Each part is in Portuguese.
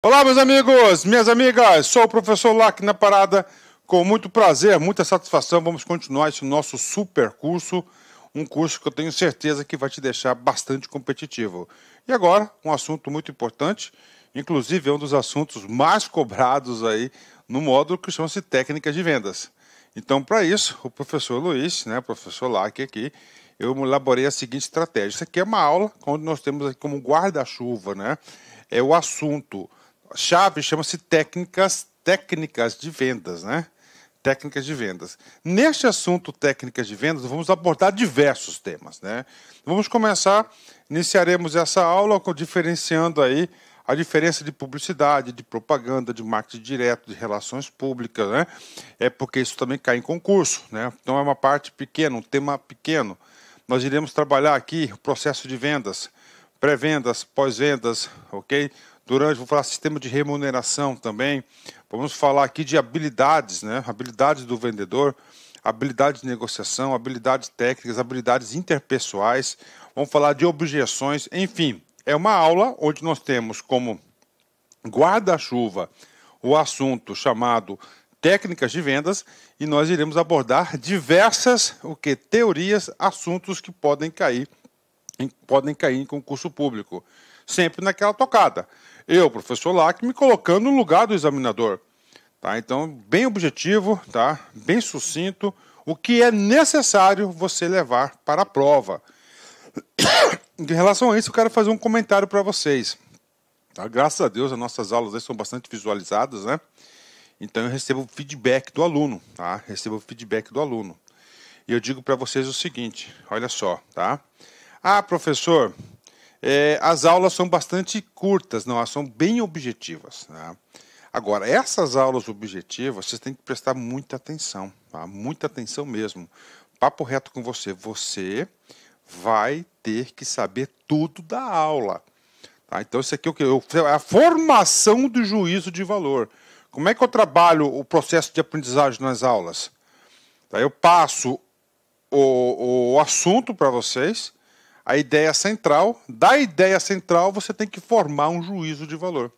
Olá, meus amigos, minhas amigas, sou o professor Lac na parada, com muito prazer, muita satisfação, vamos continuar esse nosso super curso, um curso que eu tenho certeza que vai te deixar bastante competitivo. E agora, um assunto muito importante, inclusive é um dos assuntos mais cobrados aí no módulo que chama-se técnicas de vendas. Então, para isso, o professor Luiz, né, professor Lac aqui, eu elaborei a seguinte estratégia. Isso aqui é uma aula onde nós temos aqui como guarda-chuva, né, é o assunto. A chave chama-se técnicas de vendas, né? Técnicas de vendas. Neste assunto técnicas de vendas, vamos abordar diversos temas, né? Vamos começar, iniciaremos essa aula diferenciando aí a diferença de publicidade, de propaganda, de marketing direto, de relações públicas, né? É porque isso também cai em concurso, né? Então é uma parte pequena, um tema pequeno. Nós iremos trabalhar aqui o processo de vendas, pré-vendas, pós-vendas, ok? Vou falar sistema de remuneração também. Vamos falar aqui de habilidades, né? Habilidades do vendedor, habilidades de negociação, habilidades técnicas, habilidades interpessoais. Vamos falar de objeções. Enfim, é uma aula onde nós temos como guarda-chuva o assunto chamado técnicas de vendas e nós iremos abordar diversas teorias, assuntos que podem cair em concurso público. Sempre naquela tocada. Eu, professor Lac, me colocando no lugar do examinador. Tá? Então, bem objetivo, tá? Bem sucinto, o que é necessário você levar para a prova. Em relação a isso, eu quero fazer um comentário para vocês. Tá? Graças a Deus, as nossas aulas aí são bastante visualizadas, né? Então, eu recebo feedback do aluno, tá? Recebo feedback do aluno. E eu digo para vocês o seguinte, olha só, tá? Ah, professor, as aulas são bastante curtas, não, elas são bem objetivas. Né? Agora, essas aulas objetivas, vocês têm que prestar muita atenção, tá? Muita atenção mesmo. Papo reto com você, você vai ter que saber tudo da aula. Tá? Então, isso aqui é o que? É a formação do juízo de valor. Como é que eu trabalho o processo de aprendizagem nas aulas? Tá? Eu passo o assunto para vocês, a ideia central. Da ideia central, você tem que formar um juízo de valor.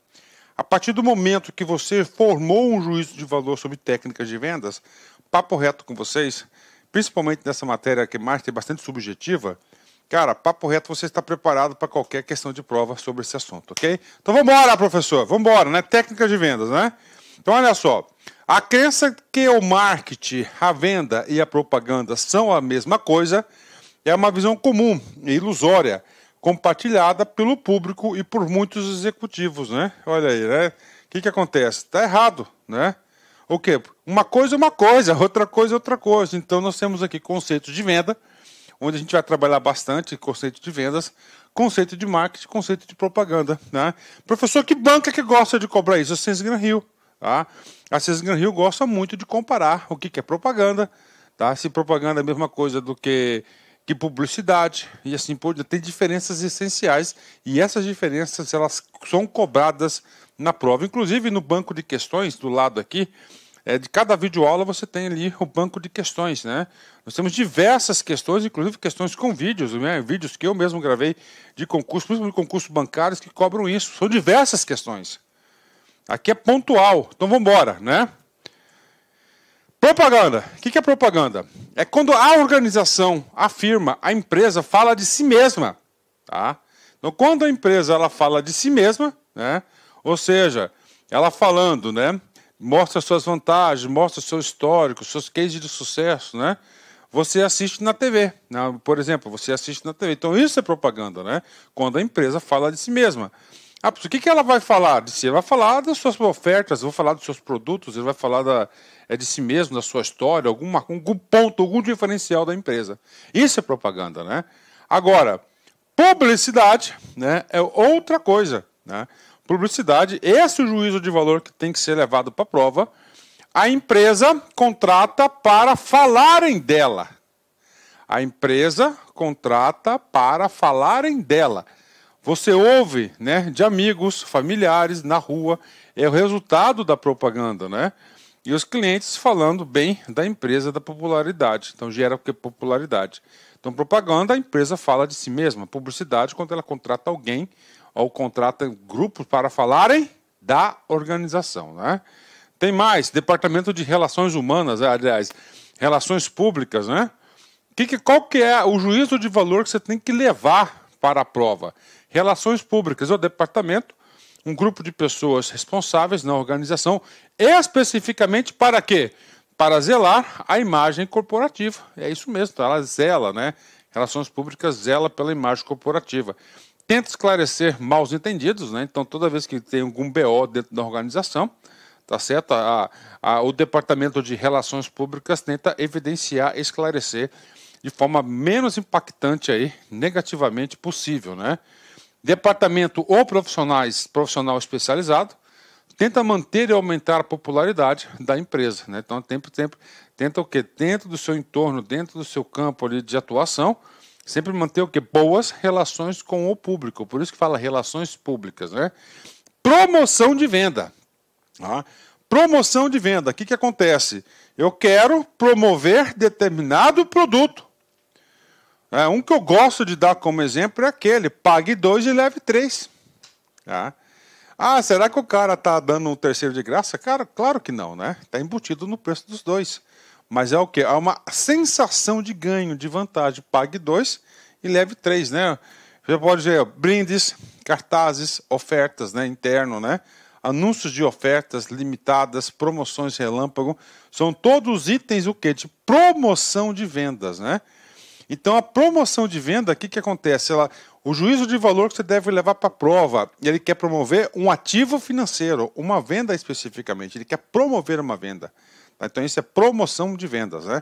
A partir do momento que você formou um juízo de valor sobre técnicas de vendas, papo reto com vocês, principalmente nessa matéria que mais tem bastante subjetiva, cara, papo reto, você está preparado para qualquer questão de prova sobre esse assunto, ok? Então vamos embora, professor, vamos embora, né? Técnicas de vendas, né? Então olha só, a crença que o marketing, a venda e a propaganda são a mesma coisa é uma visão comum e ilusória, compartilhada pelo público e por muitos executivos, né? Olha aí, né? O que acontece? Está errado, né? O quê? Uma coisa é uma coisa, outra coisa é outra coisa. Então nós temos aqui conceitos de venda, onde a gente vai trabalhar bastante conceito de vendas, conceito de marketing, conceito de propaganda, né? Professor, que banca que gosta de cobrar isso? A Sens Gran Rio, tá? A Sens Gran Rio gosta muito de comparar o que é propaganda, tá? Se propaganda é a mesma coisa do que publicidade e assim por diante. Tem diferenças essenciais e essas diferenças elas são cobradas na prova. Inclusive no banco de questões do lado aqui, de cada videoaula você tem ali o banco de questões, né? Nós temos diversas questões, inclusive questões com vídeos, né? Vídeos que eu mesmo gravei de concurso, principalmente concursos bancários que cobram isso. São diversas questões. Aqui é pontual. Então vamos embora, né? Propaganda. O que é propaganda? É quando a organização, a firma, a empresa fala de si mesma. Tá? Então, quando a empresa ela fala de si mesma, né? Ou seja, ela falando, né? Mostra suas vantagens, mostra seu histórico, seus cases de sucesso, né? Você assiste na TV. Né? Por exemplo, você assiste na TV. Então, isso é propaganda, né? Quando a empresa fala de si mesma. Ah, o que ela vai falar de si? Ela vai falar das suas ofertas, vai falar dos seus produtos, ele vai falar de si mesmo, da sua história, algum ponto, algum diferencial da empresa. Isso é propaganda, né? Agora, publicidade, né, é outra coisa, né? Publicidade, esse é o juízo de valor que tem que ser levado para a prova. A empresa contrata para falarem dela. A empresa contrata para falarem dela. Você ouve, né, de amigos, familiares na rua, é o resultado da propaganda, né? E os clientes falando bem da empresa, da popularidade. Então gera popularidade. Então propaganda, a empresa fala de si mesma. Publicidade, quando ela contrata alguém ou contrata grupos para falarem da organização, né? Tem mais, departamento de relações humanas, aliás, relações públicas, né? Qual que é o juízo de valor que você tem que levar para a prova? Relações públicas é o departamento, um grupo de pessoas responsáveis na organização, especificamente para quê? Para zelar a imagem corporativa. É isso mesmo, ela zela, né? Relações públicas zela pela imagem corporativa. Tenta esclarecer maus entendidos, né? Então, toda vez que tem algum BO dentro da organização, tá certo? O Departamento de Relações Públicas tenta evidenciar, esclarecer de forma menos impactante aí, negativamente possível, né? Departamento ou profissional especializado, tenta manter e aumentar a popularidade da empresa, né? Então, tenta o quê? Dentro do seu entorno, dentro do seu campo ali de atuação, sempre manter o quê? Boas relações com o público. Por isso que fala relações públicas, né? Promoção de venda. Tá? Promoção de venda. O que acontece? Eu quero promover determinado produto. Um que eu gosto de dar como exemplo é aquele, pague 2 e leve 3. Tá? Será que o cara está dando um terceiro de graça? Cara, claro que não, né? Está embutido no preço dos dois. Mas é o quê? Há uma sensação de ganho, de vantagem. Pague 2 e leve 3, né? Você pode ver brindes, cartazes, ofertas, né? Interno, né? Anúncios de ofertas limitadas, promoções relâmpago. São todos itens o quê? De promoção de vendas, né? Então, a promoção de venda, o que acontece? O juízo de valor que você deve levar para a prova, ele quer promover um ativo financeiro, uma venda especificamente, ele quer promover uma venda. Tá? Então, isso é promoção de vendas, né?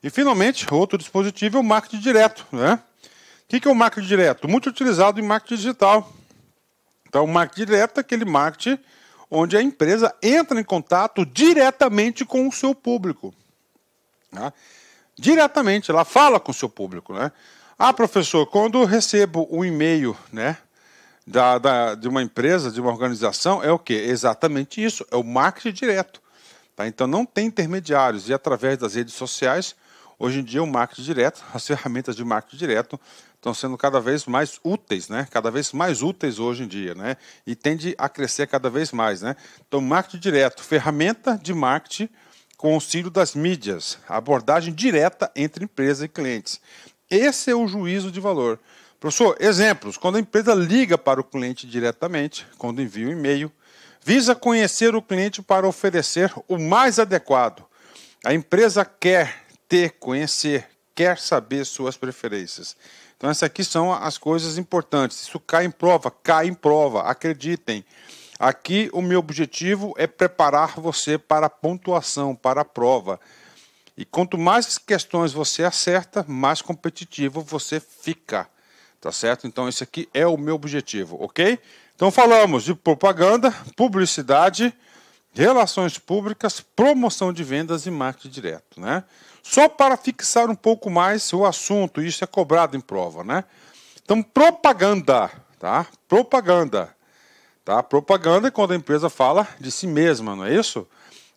E, finalmente, outro dispositivo é o marketing direto, né? O que é o marketing direto? Muito utilizado em marketing digital. Então, o marketing direto é aquele marketing onde a empresa entra em contato diretamente com o seu público. Tá? Diretamente, ela fala com o seu público, né? Professor, quando eu recebo um e-mail, né, de uma empresa, de uma organização, é o quê? Exatamente isso, é o marketing direto. Tá? Então, não tem intermediários. E através das redes sociais, hoje em dia, o marketing direto, as ferramentas de marketing direto estão sendo cada vez mais úteis, né? Cada vez mais úteis hoje em dia, né? E tende a crescer cada vez mais, né? Então, marketing direto, ferramenta de marketing com auxílio das mídias, abordagem direta entre empresa e clientes. Esse é o juízo de valor. Professor, exemplos. Quando a empresa liga para o cliente diretamente, quando envia um e-mail, visa conhecer o cliente para oferecer o mais adequado. A empresa quer conhecer, quer saber suas preferências. Então, essas aqui são as coisas importantes. Isso cai em prova, acreditem. Aqui o meu objetivo é preparar você para a pontuação, para a prova. E quanto mais questões você acerta, mais competitivo você fica. Tá certo? Então esse aqui é o meu objetivo, ok? Então falamos de propaganda, publicidade, relações públicas, promoção de vendas e marketing direto, né? Só para fixar um pouco mais o assunto, isso é cobrado em prova, né? Então propaganda, tá? Propaganda. Tá? Propaganda é quando a empresa fala de si mesma, não é isso?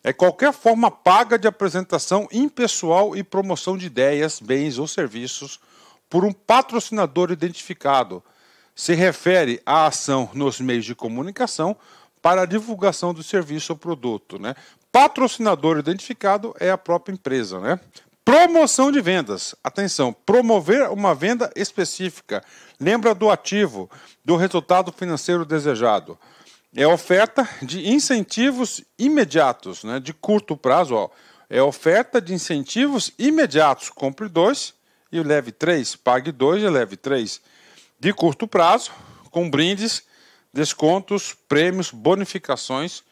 É qualquer forma paga de apresentação impessoal e promoção de ideias, bens ou serviços por um patrocinador identificado. Se refere à ação nos meios de comunicação para a divulgação do serviço ou produto, né? Patrocinador identificado é a própria empresa, né? Promoção de vendas. Atenção, promover uma venda específica. Lembra do ativo, do resultado financeiro desejado. É oferta de incentivos imediatos, né, de curto prazo. Ó. É oferta de incentivos imediatos. Compre 2 e leve 3. Pague 2 e leve 3. De curto prazo, com brindes, descontos, prêmios, bonificações,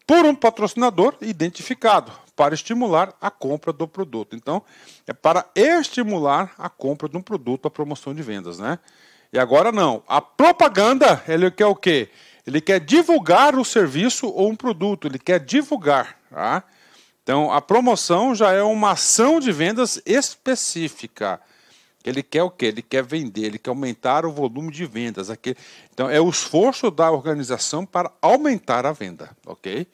por um patrocinador identificado, para estimular a compra do produto. Então, é para estimular a compra de um produto, a promoção de vendas, né? E agora não. A propaganda, ele quer o quê? Ele quer divulgar o serviço ou um produto, ele quer divulgar, tá? Então, a promoção já é uma ação de vendas específica. Ele quer o quê? Ele quer vender, ele quer aumentar o volume de vendas. Então, é o esforço da organização para aumentar a venda, ok?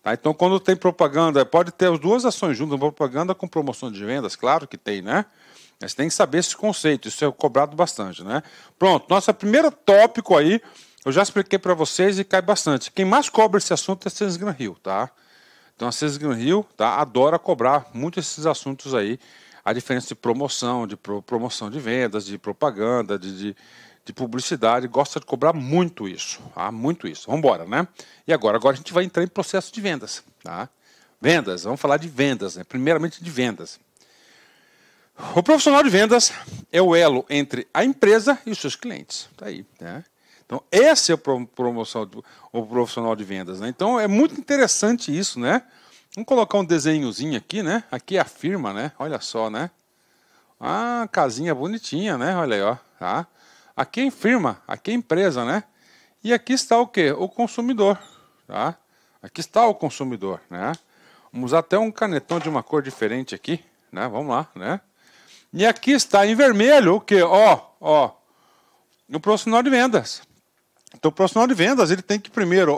Tá? Então, quando tem propaganda, pode ter as duas ações juntas, propaganda com promoção de vendas, claro que tem, né? Mas tem que saber esse conceito, isso é cobrado bastante, né? Pronto, nosso primeiro tópico aí eu já expliquei para vocês e cai bastante. Quem mais cobra esse assunto é a Sales Gran Rio, tá? Então a Sales Gran Rio, tá, adora cobrar muito esses assuntos aí. A diferença de promoção, promoção de vendas, de propaganda, de publicidade, gosta de cobrar muito isso, tá? Muito isso. Vamos embora, né? E agora a gente vai entrar em processo de vendas, tá? Vendas, vamos falar de vendas, né? Primeiramente de vendas. O profissional de vendas é o elo entre a empresa e os seus clientes. Tá aí, né? Então, esse é o profissional de vendas, né? Então, é muito interessante isso, né? Vamos colocar um desenhozinho aqui, né? Aqui é a firma, né? Olha só, né? Ah, casinha bonitinha, né? Olha aí, ó. Tá? Aqui é a firma, aqui é a empresa, né? E aqui está o quê? O consumidor, tá? Aqui está o consumidor, né? Vamos usar até um canetão de uma cor diferente aqui, né? Vamos lá, né? E aqui está em vermelho o quê? Ó, o profissional de vendas. Então, o profissional de vendas, ele tem que primeiro,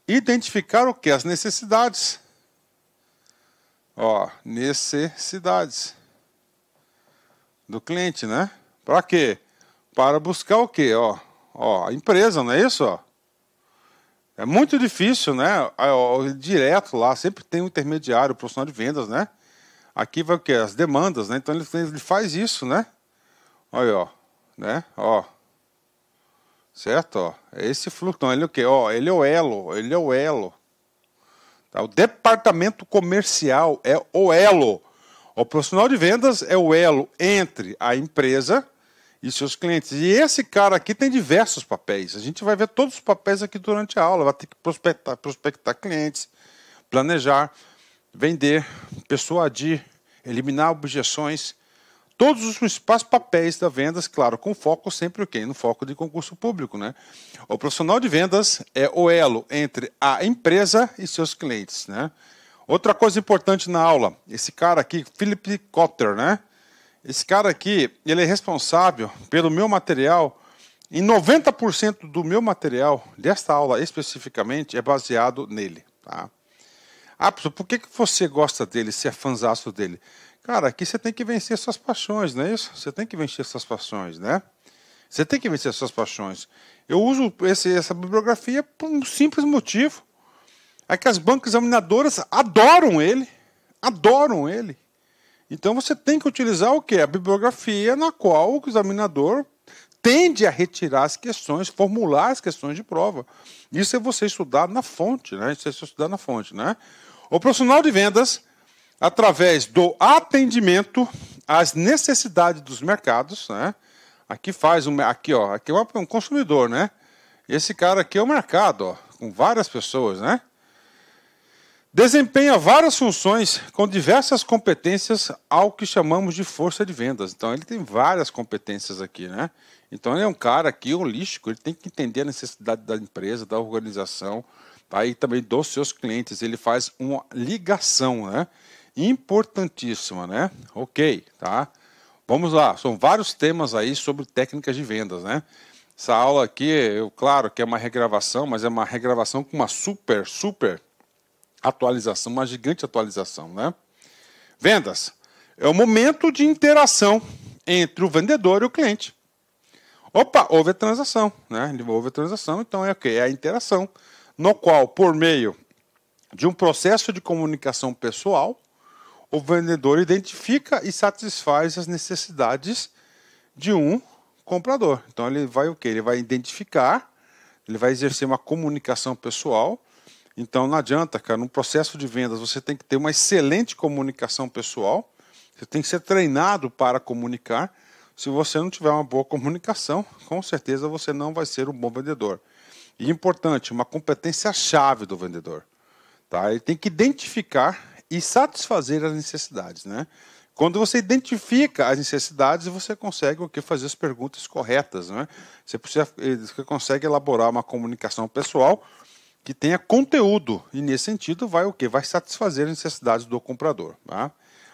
identificar o quê? As necessidades. Ó, necessidades do cliente, né? Para quê? Para buscar o quê? Ó, a empresa, não é isso? Ó? É muito difícil, né? Direto lá, sempre tem um intermediário, o profissional de vendas, né? Aqui vai o quê? As demandas, né? Então ele faz isso, né? Olha, ó, né? Ó. Certo? Ó. É esse fluxo. Então, ele é o quê? Ó, ele é o elo. Tá? O departamento comercial é o elo. O profissional de vendas é o elo entre a empresa e seus clientes. E esse cara aqui tem diversos papéis. A gente vai ver todos os papéis aqui durante a aula. Vai ter que prospectar clientes, planejar, vender, persuadir, eliminar objeções. Todos os principais papéis da vendas, claro, com foco sempre o quê? No foco de concurso público, né? O profissional de vendas é o elo entre a empresa e seus clientes, né? Outra coisa importante na aula, esse cara aqui, Philip Kotler, né? Esse cara aqui, ele é responsável pelo meu material. Em 90% do meu material, desta aula especificamente, é baseado nele, tá? Ah, professor, por que você gosta dele, se é fãzaço dele? Cara, aqui você tem que vencer suas paixões, não é isso? Você tem que vencer suas paixões, né? Você tem que vencer suas paixões. Eu uso essa bibliografia por um simples motivo. É que as bancas examinadoras adoram ele. Adoram ele. Então você tem que utilizar o quê? A bibliografia na qual o examinador tende a retirar as questões, formular as questões de prova. Isso é você estudar na fonte, né? Isso é você estudar na fonte, né? O profissional de vendas, através do atendimento às necessidades dos mercados, né? Aqui é um consumidor, né? Esse cara aqui é o mercado, ó, com várias pessoas, né? Desempenha várias funções com diversas competências ao que chamamos de força de vendas. Então ele tem várias competências aqui, né? Então ele é um cara aqui holístico, ele tem que entender a necessidade da empresa, da organização, tá? E também dos seus clientes. Ele faz uma ligação, né? Importantíssima, né? Ok, tá? Vamos lá, são vários temas aí sobre técnicas de vendas, né? Essa aula aqui, claro que é uma regravação, mas é uma regravação com uma super atualização, uma gigante atualização, né? Vendas é o momento de interação entre o vendedor e o cliente. Opa, houve a transação, né? Houve a transação, então é o quê? É a interação, no qual, por meio de um processo de comunicação pessoal, o vendedor identifica e satisfaz as necessidades de um comprador. Então ele vai o quê? Ele vai identificar, ele vai exercer uma comunicação pessoal. Então não adianta, cara, no processo de vendas você tem que ter uma excelente comunicação pessoal. Você tem que ser treinado para comunicar. Se você não tiver uma boa comunicação, com certeza você não vai ser um bom vendedor. E importante, uma competência-chave do vendedor. Tá? Ele tem que identificar e satisfazer as necessidades, né? Quando você identifica as necessidades, você consegue fazer as perguntas corretas, né? Você consegue elaborar uma comunicação pessoal que tenha conteúdo e nesse sentido vai Vai satisfazer as necessidades do comprador. Tá?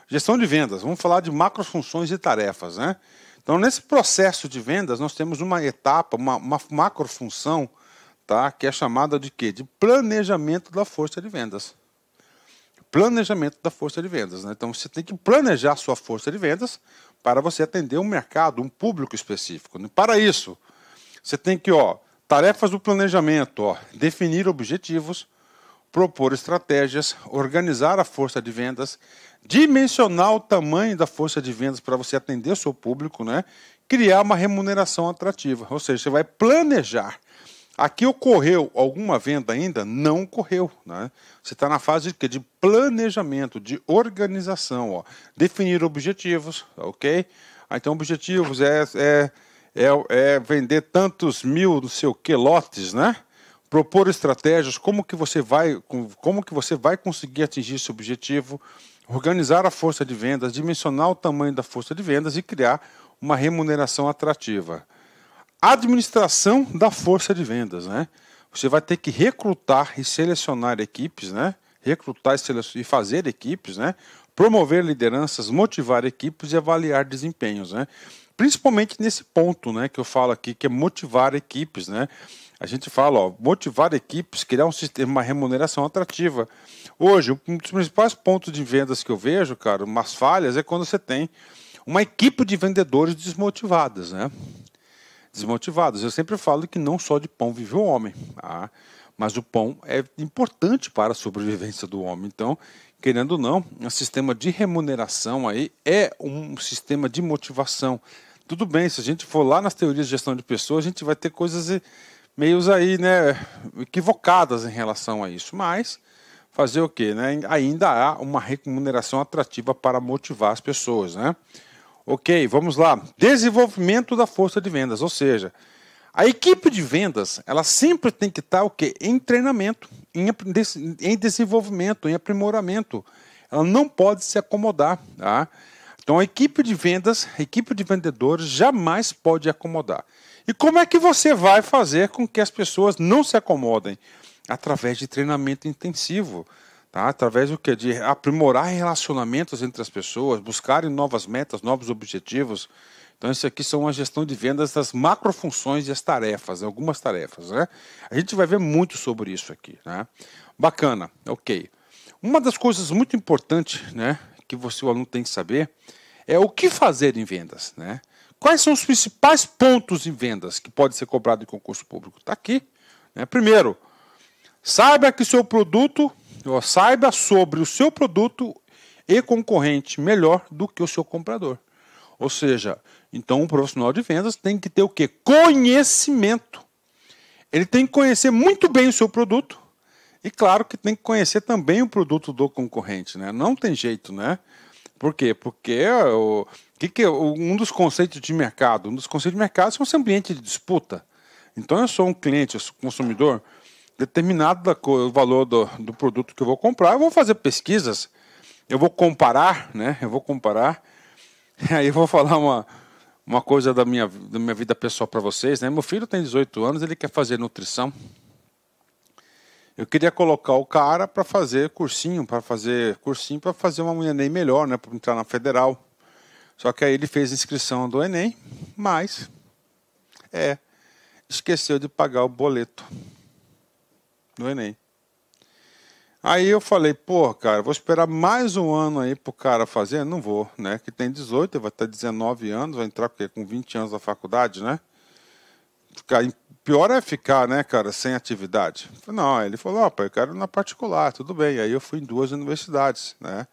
Gestão de vendas. Vamos falar de macrofunções e tarefas, né? Então nesse processo de vendas nós temos uma etapa, uma macrofunção, tá? Que é chamada de quê? De planejamento da força de vendas. Planejamento da força de vendas, né? Então você tem que planejar a sua força de vendas para você atender um mercado, um público específico. Para isso, você tem que Tarefas do planejamento, ó, definir objetivos, propor estratégias, organizar a força de vendas, dimensionar o tamanho da força de vendas para você atender o seu público, né? Criar uma remuneração atrativa, ou seja, você vai planejar. Aqui ocorreu alguma venda ainda? Não ocorreu, né? Você está na fase de quê? De planejamento, de organização, ó. Definir objetivos, ok? Então, objetivos é vender tantos mil, não sei o que, lotes, né? Propor estratégias, como que você vai conseguir atingir esse objetivo, organizar a força de vendas, dimensionar o tamanho da força de vendas e criar uma remuneração atrativa. Administração da força de vendas, né? Você vai ter que recrutar e selecionar equipes, né? Recrutar e fazer equipes, né? Promover lideranças, motivar equipes e avaliar desempenhos, né? Principalmente nesse ponto, né, que eu falo aqui, que é motivar equipes, né? A gente fala, ó, motivar equipes, criar um sistema, uma remuneração atrativa. Hoje, um dos principais pontos de vendas que eu vejo, cara, umas falhas, é quando você tem uma equipe de vendedores desmotivadas, né? Desmotivados. Eu sempre falo que não só de pão vive o homem, tá? Mas o pão é importante para a sobrevivência do homem. Então, querendo ou não, um sistema de remuneração aí é um sistema de motivação. Tudo bem, se a gente for lá nas teorias de gestão de pessoas, a gente vai ter coisas meio aí, né, equivocadas em relação a isso. Mas fazer o quê, né? Ainda há uma remuneração atrativa para motivar as pessoas, né? Ok, vamos lá. Desenvolvimento da força de vendas, ou seja, a equipe de vendas, ela sempre tem que estar o quê? Em treinamento, em desenvolvimento, em aprimoramento. Ela não pode se acomodar, tá? Então a equipe de vendas, a equipe de vendedores jamais pode acomodar. E como é que você vai fazer com que as pessoas não se acomodem? Através de treinamento intensivo. Tá? Através do que? De aprimorar relacionamentos entre as pessoas, buscarem novas metas, novos objetivos. Então, isso aqui são a gestão de vendas das macrofunções e as tarefas, algumas tarefas, né? A gente vai ver muito sobre isso aqui, né? Bacana, ok. Uma das coisas muito importantes, né, que o aluno tem que saber é o que fazer em vendas, né? Quais são os principais pontos em vendas que pode ser cobrado em concurso público? Está aqui, né? Primeiro, saiba sobre o seu produto e concorrente melhor do que o seu comprador. Ou seja, então um profissional de vendas tem que ter o quê? Conhecimento. Ele tem que conhecer muito bem o seu produto e, claro, que tem que conhecer também o produto do concorrente, né? Não tem jeito, né? Por quê? Porque um dos conceitos de mercado? Um dos conceitos de mercado é esse ambiente de disputa. Então, eu sou um cliente, eu sou consumidor, determinado o valor do produto que eu vou comprar, eu vou fazer pesquisas, eu vou comparar, né? Eu vou comparar. Aí eu vou falar uma coisa da minha vida pessoal para vocês, né? Meu filho tem 18 anos, ele quer fazer nutrição. Eu queria colocar o cara para fazer cursinho para fazer uma Enem melhor, né? Para entrar na federal. Só que aí ele fez a inscrição do Enem, mas esqueceu de pagar o boleto do Enem. Aí eu falei, pô, cara, vou esperar mais um ano aí pro cara fazer? Não vou, né? Que tem 18, vai ter 19 anos, vai entrar com 20 anos na faculdade, né? Pior é ficar, né, cara, sem atividade. Não, ele falou, ó, pai, eu quero ir na particular, tudo bem. Aí eu fui em 2 universidades, né?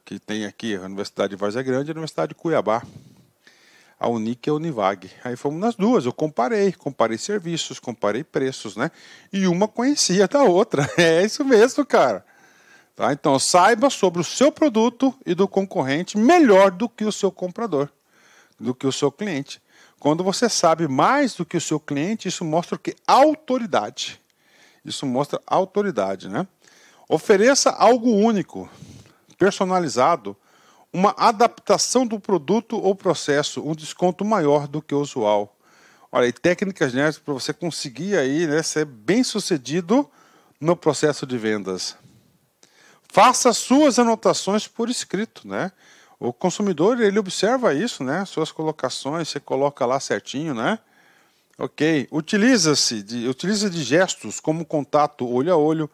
Que tem aqui, a Universidade de Várzea Grande e a Universidade de Cuiabá. A Unic e a Univag. Aí fomos nas duas, eu comparei serviços, comparei preços, né? E uma conhecia da outra. É isso mesmo, cara. Tá? Então, saiba sobre o seu produto e do concorrente melhor do que o seu comprador, do que o seu cliente. Quando você sabe mais do que o seu cliente, isso mostra o quê? Autoridade. Isso mostra autoridade, né? Ofereça algo único, personalizado, uma adaptação do produto ou processo, um desconto maior do que o usual. Olha, e técnicas, né, para você conseguir aí, né, ser bem sucedido no processo de vendas. Faça suas anotações por escrito, né? O consumidor, ele observa isso, né? Suas colocações, você coloca lá certinho, né? Ok. Utiliza de gestos como contato olho a olho,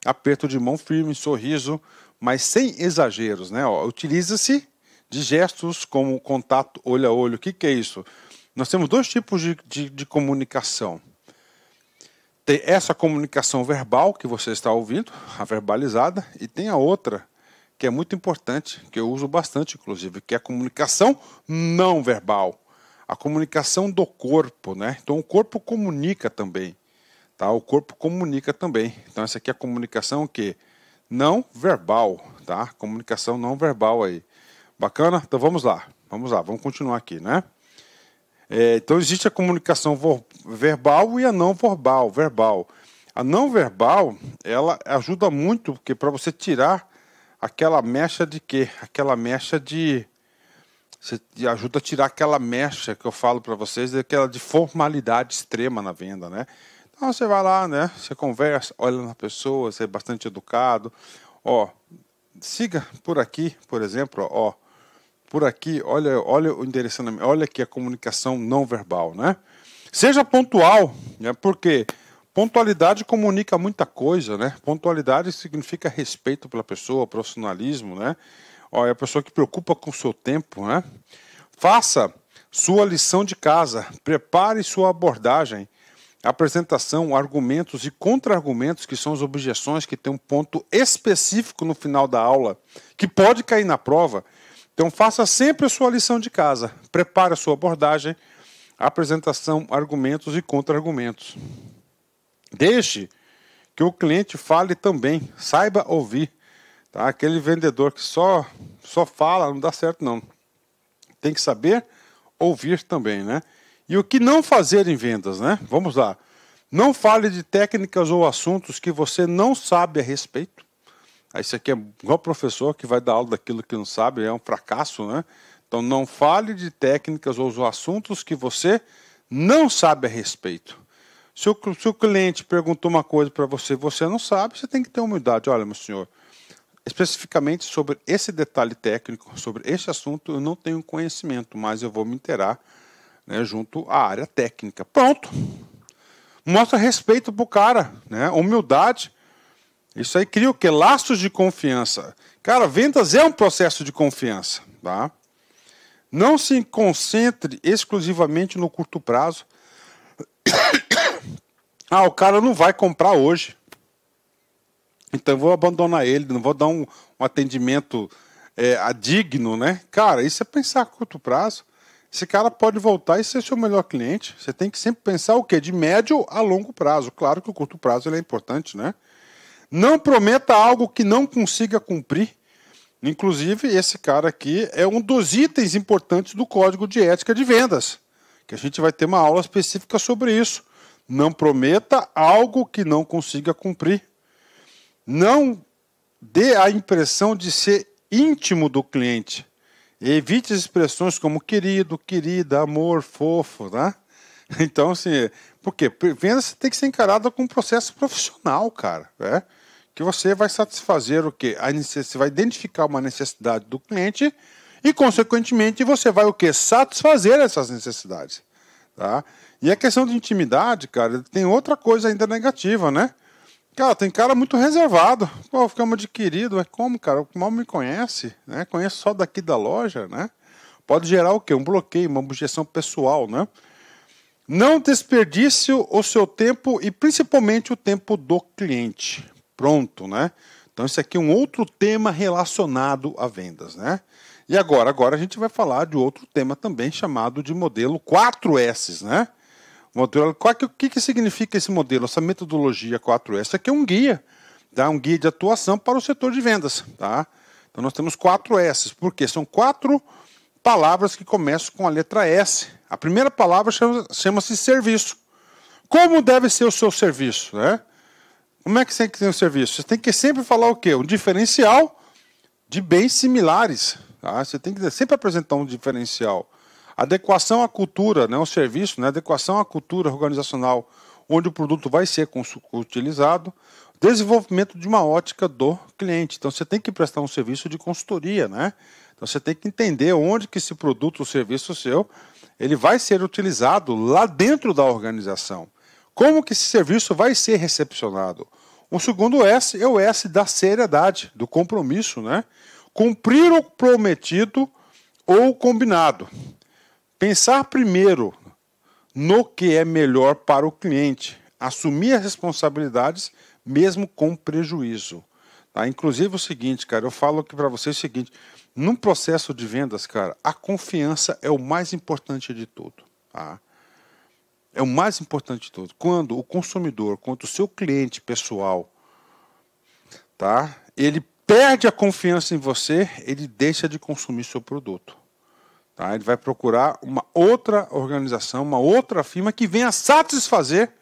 aperto de mão firme, sorriso, mas sem exageros, né? Utiliza-se de gestos como contato olho a olho. O que é isso? Nós temos 2 tipos de comunicação. Tem essa comunicação verbal que você está ouvindo, a verbalizada, e tem a outra, que é muito importante, que eu uso bastante, inclusive, que é a comunicação não verbal. A comunicação do corpo, né? Então, o corpo comunica também, tá? O corpo comunica também. Então, essa aqui é a comunicação o quê? Não verbal, tá? Comunicação não verbal aí. Bacana? Então, vamos lá, vamos continuar aqui, né? Então existe a comunicação verbal e a não verbal. A não verbal, ela ajuda muito, porque para você tirar aquela mecha de quê? Aquela mecha de... Você ajuda a tirar aquela mecha que eu falo para vocês, aquela de formalidade extrema na venda, né? Então você vai lá, né? Você conversa, olha na pessoa, você é bastante educado. Ó, siga por aqui, por exemplo, ó. Por aqui, olha o endereçamento, olha aqui a comunicação não verbal, né? Seja pontual, né? Porque pontualidade comunica muita coisa, né? Pontualidade significa respeito pela pessoa, profissionalismo, né? Ó, é a pessoa que preocupa com o seu tempo, né? Faça sua lição de casa, prepare sua abordagem, apresentação, argumentos e contra-argumentos, que são as objeções que tem um ponto específico no final da aula, que pode cair na prova. Então, faça sempre a sua lição de casa. Prepare a sua abordagem, apresentação, argumentos e contra-argumentos. Deixe que o cliente fale também. Saiba ouvir. Tá? Aquele vendedor que só fala, não dá certo, não. Tem que saber ouvir também, né? E o que não fazer em vendas, né? Vamos lá. Não fale de técnicas ou assuntos que você não sabe a respeito. Isso aqui é igual professor que vai dar aula daquilo que não sabe, é um fracasso, né? Então, não fale de técnicas ou assuntos que você não sabe a respeito. Se o cliente perguntou uma coisa para você e você não sabe, você tem que ter humildade. Olha, meu senhor, especificamente sobre esse detalhe técnico, sobre esse assunto, eu não tenho conhecimento, mas eu vou me inteirar, né, junto à área técnica. Pronto. Mostra respeito para o cara, né? Humildade. Isso aí cria o quê? Laços de confiança. Cara, vendas é um processo de confiança, tá? Não se concentre exclusivamente no curto prazo. O cara não vai comprar hoje. Então eu vou abandonar ele, não vou dar um atendimento digno, né? Cara, isso é pensar a curto prazo. Esse cara pode voltar e ser seu melhor cliente. Você tem que sempre pensar o quê? De médio a longo prazo. Claro que o curto prazo ele é importante, né? Não prometa algo que não consiga cumprir. Inclusive, esse cara aqui é um dos itens importantes do Código de Ética de Vendas, que a gente vai ter uma aula específica sobre isso. Não prometa algo que não consiga cumprir. Não dê a impressão de ser íntimo do cliente. Evite as expressões como querido, querida, amor, fofo, tá? Então, assim, por quê? Vendas tem que ser encarada como um processo profissional, cara, né? Que você vai satisfazer o quê? Você vai identificar uma necessidade do cliente e, consequentemente, você vai o quê? Satisfazer essas necessidades, tá? E a questão de intimidade, cara, tem outra coisa ainda negativa, né? Cara, tem cara muito reservado. Pô, ficamos de querido, como, cara? Mal me conhece, né? Conheço só daqui da loja, né? Pode gerar o quê? Um bloqueio, uma objeção pessoal, né? Não desperdice o seu tempo e principalmente o tempo do cliente. Pronto, né? Então esse aqui é um outro tema relacionado a vendas, né? E agora a gente vai falar de outro tema também chamado de modelo 4S, né? O que significa esse modelo, essa metodologia 4S? Isso aqui é um guia, tá? Um guia de atuação para o setor de vendas, tá? Então nós temos 4S, porque são 4 palavras que começam com a letra S. A primeira palavra chama-se serviço. Como deve ser o seu serviço, né? Como é que você tem que ter um serviço? Você tem que sempre falar o quê? Um diferencial de bens similares. Tá? Você tem que sempre apresentar um diferencial. Adequação à cultura, né? O serviço, né? Adequação à cultura organizacional, onde o produto vai ser utilizado. Desenvolvimento de uma ótica do cliente. Então você tem que prestar um serviço de consultoria, né? Então você tem que entender onde que esse produto ou serviço seu ele vai ser utilizado lá dentro da organização. Como que esse serviço vai ser recepcionado? O segundo S é o S da seriedade, do compromisso, né? Cumprir o prometido ou combinado. Pensar primeiro no que é melhor para o cliente, assumir as responsabilidades mesmo com prejuízo. Tá? Inclusive o seguinte, cara, eu falo aqui para vocês o seguinte, num processo de vendas, cara, a confiança é o mais importante de tudo. Tá? É o mais importante de tudo. Quando o consumidor, quando o seu cliente pessoal, tá, ele perde a confiança em você, ele deixa de consumir seu produto. Tá? Ele vai procurar uma outra organização, uma outra firma que venha satisfazer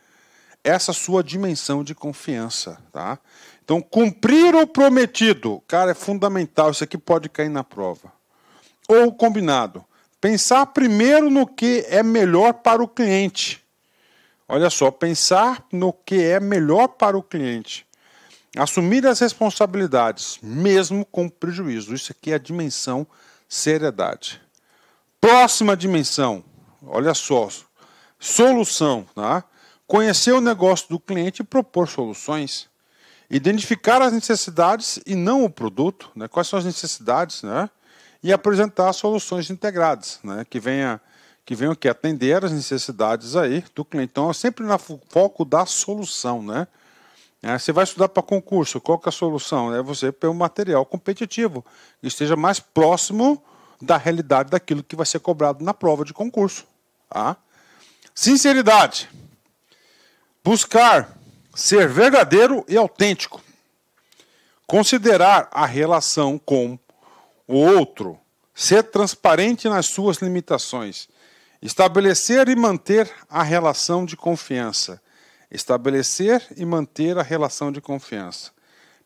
essa sua dimensão de confiança. Tá? Então, cumprir o prometido, cara, é fundamental. Isso aqui pode cair na prova. Ou combinado. Pensar primeiro no que é melhor para o cliente. Olha só, pensar no que é melhor para o cliente. Assumir as responsabilidades, mesmo com prejuízo. Isso aqui é a dimensão seriedade. Próxima dimensão, olha só, solução. Tá? Conhecer o negócio do cliente e propor soluções. Identificar as necessidades e não o produto. Né? Quais são as necessidades, né? E apresentar soluções integradas, né? que venham que atender as necessidades aí do cliente. Então, é sempre no foco da solução, né? Você vai estudar para concurso, qual que é a solução? É você ter um material competitivo que esteja mais próximo da realidade daquilo que vai ser cobrado na prova de concurso. Tá? Sinceridade. Buscar ser verdadeiro e autêntico. Considerar a relação com o outro. Ser transparente nas suas limitações. Estabelecer e manter a relação de confiança. Estabelecer e manter a relação de confiança.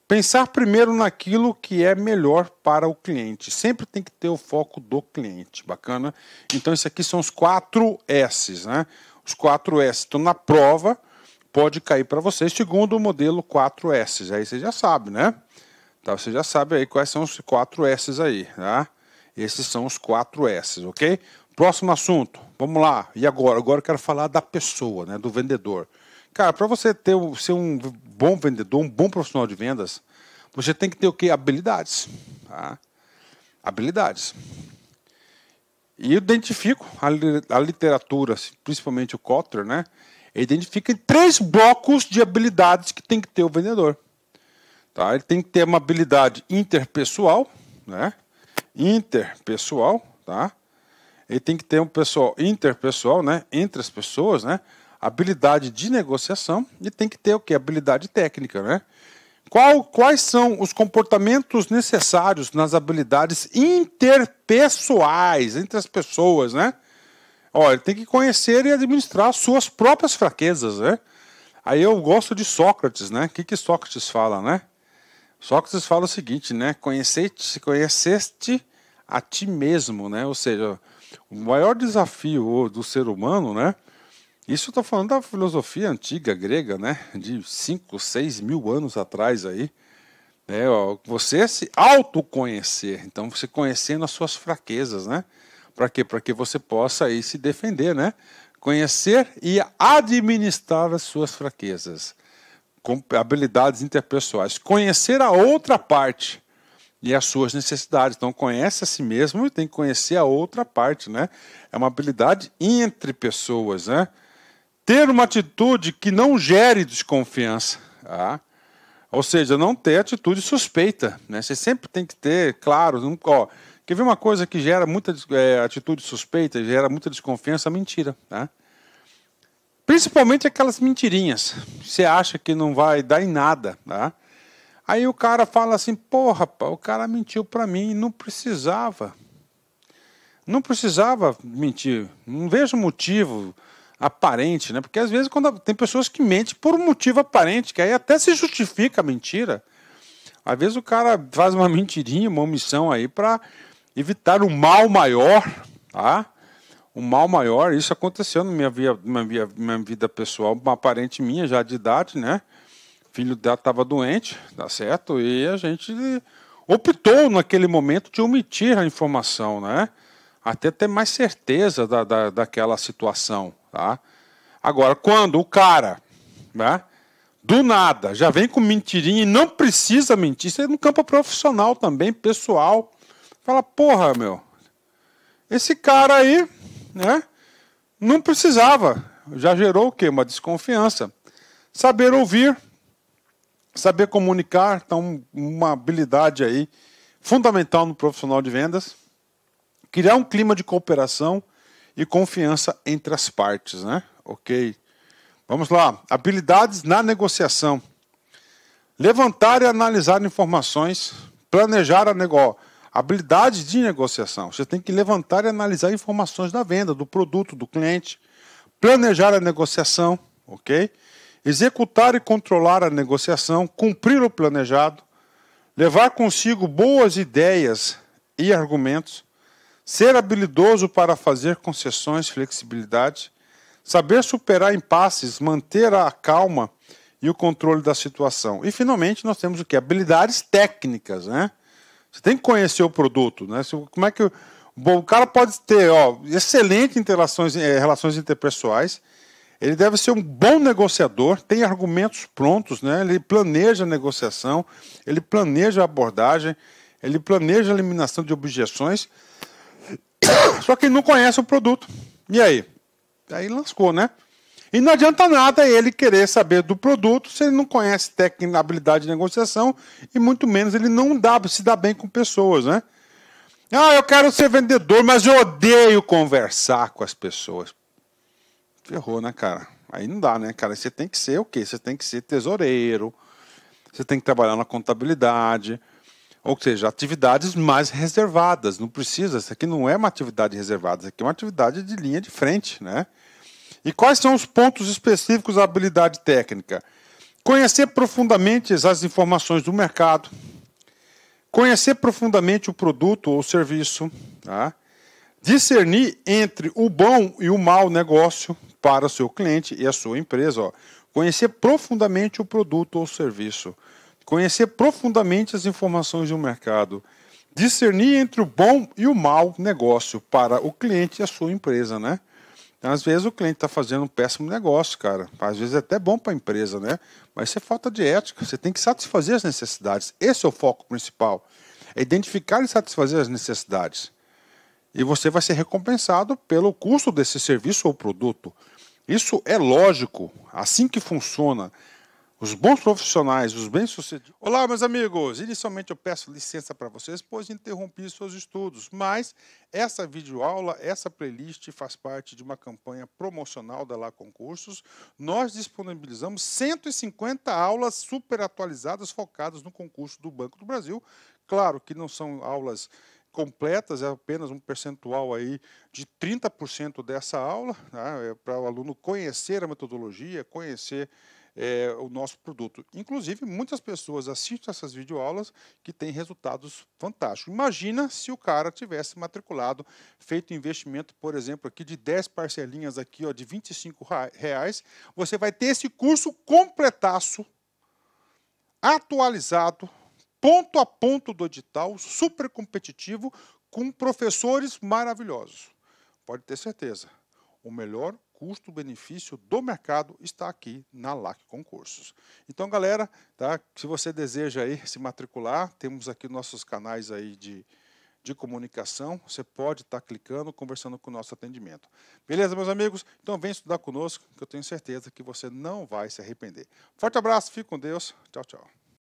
Pensar primeiro naquilo que é melhor para o cliente. Sempre tem que ter o foco do cliente. Bacana? Então, isso aqui são os 4 S's. Né? Os 4 S. Então, na prova, pode cair para vocês, segundo o modelo 4 S's. Aí você já sabe, né? Então, você já sabe aí quais são os 4 S's aí. Tá? Esses são os 4 S's, ok? Próximo assunto. Vamos lá. E agora? Agora eu quero falar da pessoa, né? Do vendedor. Cara, para você ser um bom vendedor, um bom profissional de vendas, você tem que ter o quê? Habilidades. Tá? Habilidades. E eu identifico a literatura, principalmente o Kotler, né? Identifica 3 blocos de habilidades que tem que ter o vendedor. Tá? Ele tem que ter uma habilidade interpessoal, né? Interpessoal, tá? Ele tem que ter um pessoal interpessoal, né? Entre as pessoas, né? Habilidade de negociação e tem que ter o quê? Habilidade técnica, né? Quais são os comportamentos necessários nas habilidades interpessoais entre as pessoas, né? Olha, ele tem que conhecer e administrar suas próprias fraquezas, né? Aí eu gosto de Sócrates, né? O que Sócrates fala, né? Sócrates fala o seguinte, né? Conheceste a ti mesmo, né? Ou seja, o maior desafio do ser humano, né? Isso eu estou falando da filosofia antiga grega, né? De 5, 6 mil anos atrás aí. Você se autoconhecer. Então, você conhecendo as suas fraquezas, né? Para quê? Para que você possa aí se defender, né? Conhecer e administrar as suas fraquezas. Com habilidades interpessoais. Conhecer a outra parte e as suas necessidades. Então, conhece a si mesmo e tem que conhecer a outra parte, né? É uma habilidade entre pessoas, né? Ter uma atitude que não gere desconfiança. Tá? Ou seja, não ter atitude suspeita. Né? Você sempre tem que ter, claro, quer ver uma coisa que gera muita atitude suspeita, gera muita desconfiança? Mentira. Tá? Principalmente aquelas mentirinhas. Você acha que não vai dar em nada. Tá? Aí o cara fala assim, porra, o cara mentiu para mim e não precisava. Não precisava mentir. Não vejo motivo aparente, né? Porque às vezes tem pessoas que mentem por um motivo aparente, que aí até se justifica a mentira. Às vezes o cara faz uma mentirinha, uma omissão aí para evitar um mal maior, tá? Um mal maior, isso aconteceu na minha vida pessoal, uma parente minha já de idade, né? O filho dela estava doente, tá certo? E a gente optou naquele momento de omitir a informação, né? Até ter mais certeza daquela situação. Tá? Agora, quando o cara, né, do nada, já vem com mentirinha e não precisa mentir, isso é no campo profissional também, pessoal, fala, porra, meu, esse cara aí, né, não precisava, já gerou o quê? Uma desconfiança. Saber ouvir, saber comunicar, então uma habilidade aí fundamental no profissional de vendas. Criar um clima de cooperação e confiança entre as partes, né? Ok. Vamos lá. Habilidades na negociação. Levantar e analisar informações, planejar a negócio. Habilidades de negociação. Você tem que levantar e analisar informações da venda, do produto, do cliente. Planejar a negociação, ok? Executar e controlar a negociação, cumprir o planejado, levar consigo boas ideias e argumentos, ser habilidoso para fazer concessões, flexibilidade, saber superar impasses, manter a calma e o controle da situação. E, finalmente, nós temos o quê? Habilidades técnicas, né? Você tem que conhecer o produto, né? Como é que o cara pode ter excelentes relações interpessoais, ele deve ser um bom negociador, tem argumentos prontos, né? Ele planeja a negociação, ele planeja a abordagem, ele planeja a eliminação de objeções, só que ele não conhece o produto. E aí? Aí lascou, né? E não adianta nada ele querer saber do produto se ele não conhece técnica, habilidade de negociação e muito menos ele não se dá bem com pessoas, né? Ah, eu quero ser vendedor, mas eu odeio conversar com as pessoas. Ferrou, né, cara? Aí não dá, né, cara? Você tem que ser o quê? Você tem que ser tesoureiro, você tem que trabalhar na contabilidade, ou seja, atividades mais reservadas. Não precisa, isso aqui não é uma atividade reservada, isso aqui é uma atividade de linha de frente, né? E quais são os pontos específicos da habilidade técnica? Conhecer profundamente as informações do mercado, conhecer profundamente o produto ou serviço, tá? Discernir entre o bom e o mau negócio para o seu cliente e a sua empresa. Ó. Conhecer profundamente o produto ou serviço, conhecer profundamente as informações do mercado, discernir entre o bom e o mau negócio para o cliente e a sua empresa, né? Às vezes o cliente está fazendo um péssimo negócio, cara. Às vezes é até bom para a empresa, né? Mas isso é falta de ética. Você tem que satisfazer as necessidades. Esse é o foco principal. É identificar e satisfazer as necessidades. E você vai ser recompensado pelo custo desse serviço ou produto. Isso é lógico. Assim que funciona. Os bons profissionais, os bem-sucedidos. Olá, meus amigos! Inicialmente eu peço licença para vocês, pois interrompi seus estudos, mas essa videoaula, essa playlist faz parte de uma campanha promocional da Lá Concursos. Nós disponibilizamos 150 aulas super atualizadas focadas no concurso do Banco do Brasil. Claro que não são aulas completas, é apenas um percentual aí de 30% dessa aula, né, para o aluno conhecer a metodologia, conhecer o nosso produto. Inclusive, muitas pessoas assistem essas videoaulas que têm resultados fantásticos. Imagina se o cara tivesse matriculado, feito investimento, por exemplo, aqui de 10 parcelinhas aqui, ó, de R$25, você vai ter esse curso completaço, atualizado, ponto a ponto do edital, super competitivo, com professores maravilhosos. Pode ter certeza, o melhor custo-benefício do mercado está aqui na LAC Concursos. Então, galera, tá? Se você deseja aí se matricular, temos aqui nossos canais aí de comunicação, você pode estar clicando, conversando com o nosso atendimento. Beleza, meus amigos? Então vem estudar conosco, que eu tenho certeza que você não vai se arrepender. Forte abraço, fique com Deus. Tchau, tchau.